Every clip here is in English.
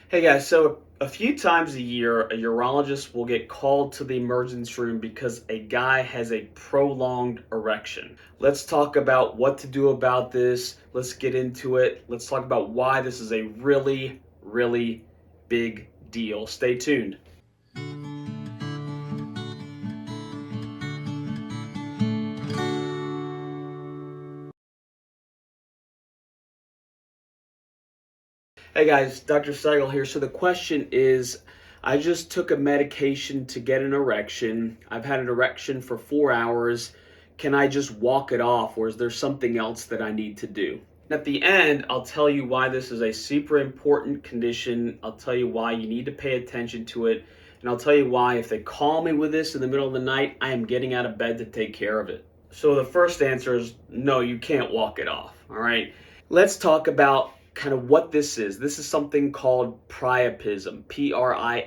Hey guys, so a few times a year, a urologist will get called to the emergency room because a guy has a prolonged erection. Let's talk about what to do about this. Let's get into it. Let's talk about why this is a really, really big deal. Stay tuned. Hey guys, Dr. Seigel here. So the question is, I just took a medication to get an erection. I've had an erection for 4 hours. Can I just walk it off, or is there something else that I need to do? At the end, I'll tell you why this is a super important condition. I'll tell you why you need to pay attention to it. And I'll tell you why, if they call me with this in the middle of the night, I am getting out of bed to take care of it. So the first answer is no, you can't walk it off. All right. Let's talk about kind of what this is. This is something called priapism, Priapism.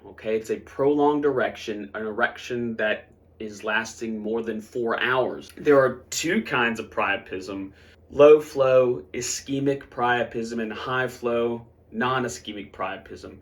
Okay, it's a prolonged erection, an erection that is lasting more than 4 hours. There are two kinds of priapism: low flow ischemic priapism and high flow non-ischemic priapism.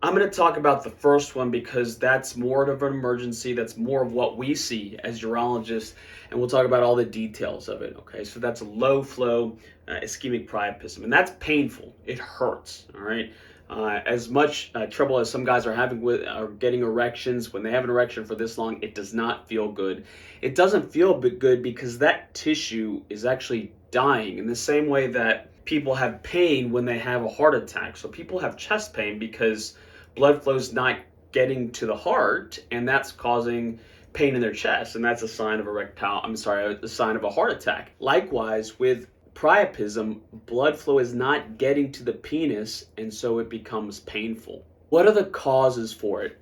I'm going to talk about the first one because that's more of an emergency. That's more of what we see as urologists, and we'll talk about all the details of it. Okay, so that's a low flow ischemic priapism, and that's painful. It hurts. All right. As much trouble as some guys are having with getting erections, when they have an erection for this long, it does not feel good. It doesn't feel good because that tissue is actually dying in the same way that people have pain when they have a heart attack. So people have chest pain because blood flow is not getting to the heart, and that's causing pain in their chest, and that's a sign of a sign of a heart attack. Likewise, with priapism, blood flow is not getting to the penis, and so it becomes painful. What are the causes for it?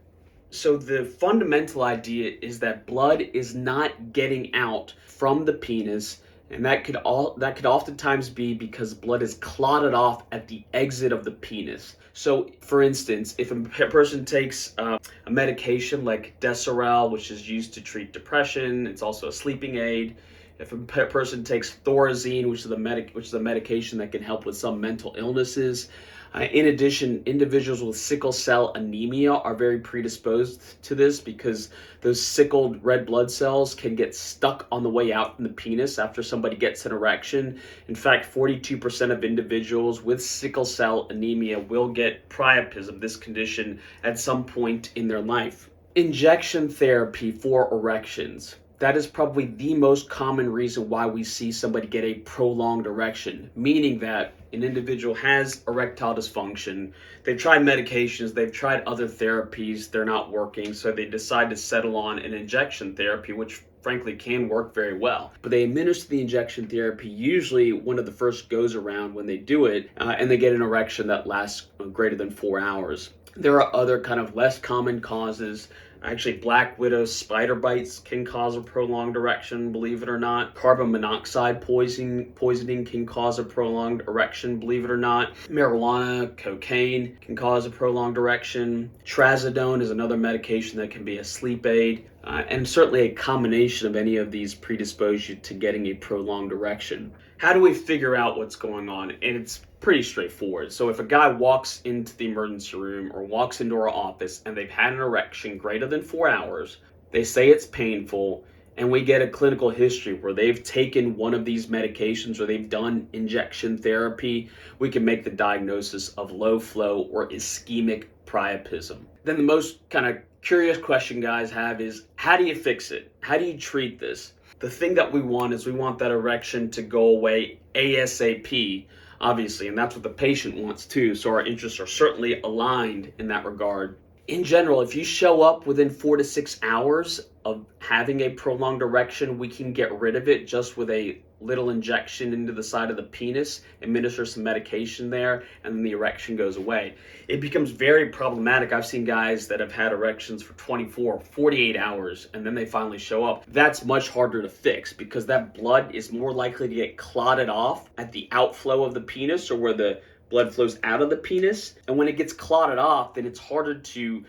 So the fundamental idea is that blood is not getting out from the penis, and that could oftentimes be because blood is clotted off at the exit of the penis. So, for instance, if a person takes a medication like Deserel, which is used to treat depression, it's also a sleeping aid. If a person takes Thorazine, which is a medication that can help with some mental illnesses. In addition, individuals with sickle cell anemia are very predisposed to this because those sickled red blood cells can get stuck on the way out from the penis after somebody gets an erection. In fact, 42% of individuals with sickle cell anemia will get priapism, this condition, at some point in their life. Injection therapy for erections. That is probably the most common reason why we see somebody get a prolonged erection, meaning that an individual has erectile dysfunction. They've tried medications, they've tried other therapies, they're not working, so they decide to settle on an injection therapy, which frankly can work very well. But they administer the injection therapy usually one of the first goes around when they do it, and they get an erection that lasts greater than 4 hours. There are other kind of less common causes. Actually, black widow spider bites can cause a prolonged erection, believe it or not. Carbon monoxide poisoning can cause a prolonged erection, believe it or not. Marijuana, cocaine can cause a prolonged erection. Trazodone is another medication that can be a sleep aid. And certainly a combination of any of these predispose you to getting a prolonged erection. How do we figure out what's going on? And it's pretty straightforward. So if a guy walks into the emergency room or walks into our office and they've had an erection greater than 4 hours, they say it's painful, and we get a clinical history where they've taken one of these medications or they've done injection therapy, we can make the diagnosis of low flow or ischemic priapism. Then the most kind of curious question guys have is, how do you fix it? How do you treat this? The thing that we want is we want that erection to go away ASAP, obviously, and that's what the patient wants too. So our interests are certainly aligned in that regard. In general, if you show up within 4 to 6 hours of having a prolonged erection, we can get rid of it just with a little injection into the side of the penis, administer some medication there, and then the erection goes away. It becomes very problematic. I've seen guys that have had erections for 24, 48 hours, and then they finally show up. That's much harder to fix because that blood is more likely to get clotted off at the outflow of the penis, or where the blood flows out of the penis. And when it gets clotted off, then it's harder to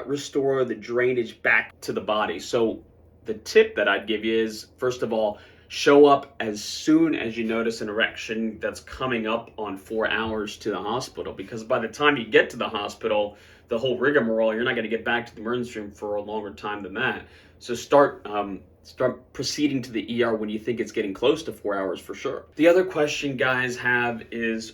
restore the drainage back to the body. So the tip that I'd give you is, first of all, Show up as soon as you notice an erection that's coming up on 4 hours to the hospital, because by the time you get to the hospital, the whole rigmarole, you're not going to get back to the emergency room for a longer time than that. So start proceeding to the ER when you think it's getting close to 4 hours for sure. The other question guys have is,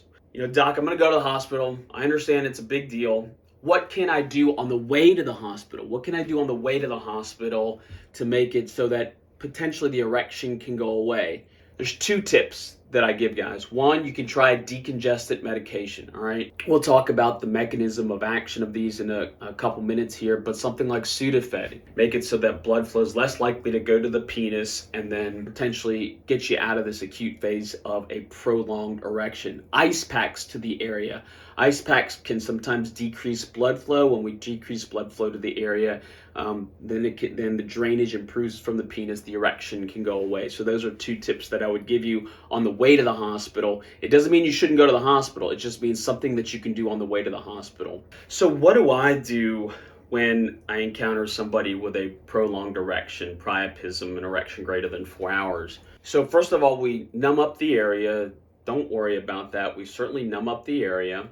doc, I'm going to go to the hospital. I understand it's a big deal. What can I do on the way to the hospital? What can I do on the way to the hospital to make it so that potentially the erection can go away? There's 2 tips that I give guys. One, you can try a decongestant medication, all right? We'll talk about the mechanism of action of these in a couple minutes here, but something like Sudafed, make it so that blood flow is less likely to go to the penis and then potentially get you out of this acute phase of a prolonged erection. Ice packs to the area. Ice packs can sometimes decrease blood flow. When we decrease blood flow to the area, then the drainage improves from the penis, the erection can go away. So those are 2 tips that I would give you on the way to the hospital. It doesn't mean you shouldn't go to the hospital. It just means something that you can do on the way to the hospital. So what do I do when I encounter somebody with a prolonged erection, priapism, an erection greater than 4 hours? So first of all, we numb up the area. Don't worry about that. We certainly numb up the area.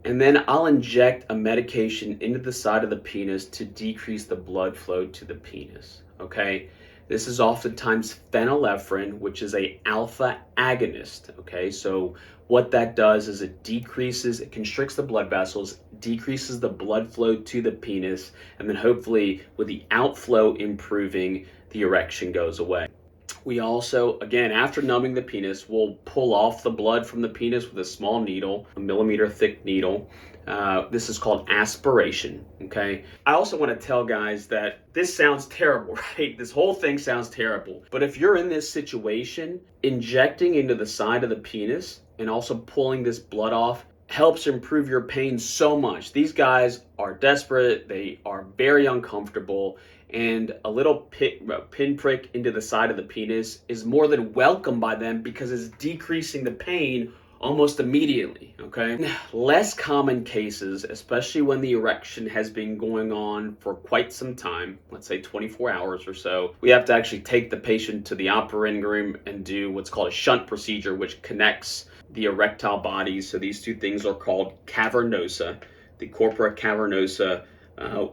And then I'll inject a medication into the side of the penis to decrease the blood flow to the penis, okay? This is oftentimes phenylephrine, which is a alpha agonist, okay? So what that does is it constricts the blood vessels, decreases the blood flow to the penis, and then hopefully with the outflow improving, the erection goes away. We also, again, after numbing the penis, we'll pull off the blood from the penis with a small needle, a millimeter thick needle. This is called aspiration, okay? I also want to tell guys that this sounds terrible, right? This whole thing sounds terrible. But if you're in this situation, injecting into the side of the penis and also pulling this blood off helps improve your pain so much. These guys are desperate. They are very uncomfortable. And a little pinprick into the side of the penis is more than welcome by them because it's decreasing the pain almost immediately, okay? Less common cases, especially when the erection has been going on for quite some time, let's say 24 hours or so, we have to actually take the patient to the operating room and do what's called a shunt procedure, which connects the erectile bodies. So these 2 things are called cavernosa, the corpora cavernosa,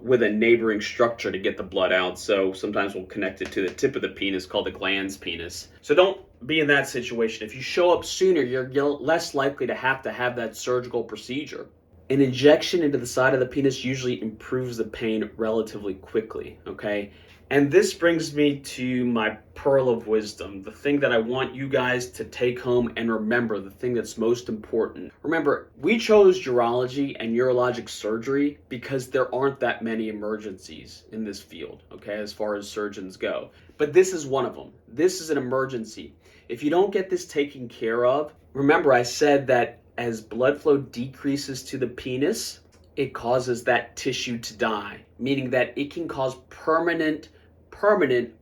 with a neighboring structure to get the blood out. So sometimes we'll connect it to the tip of the penis called the glans penis. So don't be in that situation. If you show up sooner, you're less likely to have that surgical procedure. An injection into the side of the penis usually improves the pain relatively quickly, okay? And this brings me to my pearl of wisdom, the thing that I want you guys to take home and remember, the thing that's most important. Remember, we chose urology and urologic surgery because there aren't that many emergencies in this field, okay, as far as surgeons go. But this is one of them. This is an emergency. If you don't get this taken care of, remember I said that as blood flow decreases to the penis, it causes that tissue to die, meaning that it can cause permanent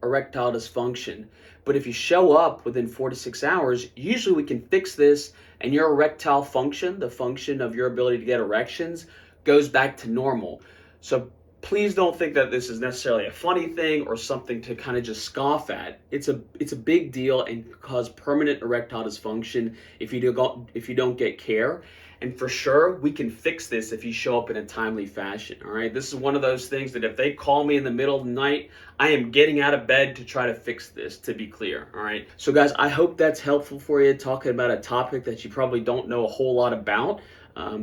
erectile dysfunction. But if you show up within 4 to 6 hours, usually we can fix this and your erectile function, the function of your ability to get erections, goes back to normal. So please don't think that this is necessarily a funny thing or something to kind of just scoff at. It's a big deal and cause permanent erectile dysfunction if you don't get care. And for sure, we can fix this if you show up in a timely fashion, all right? This is one of those things that if they call me in the middle of the night, I am getting out of bed to try to fix this, to be clear, all right? So guys, I hope that's helpful for you, talking about a topic that you probably don't know a whole lot about.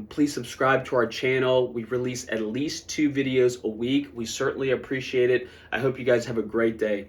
Please subscribe to our channel. We release at least 2 videos a week. We certainly appreciate it. I hope you guys have a great day.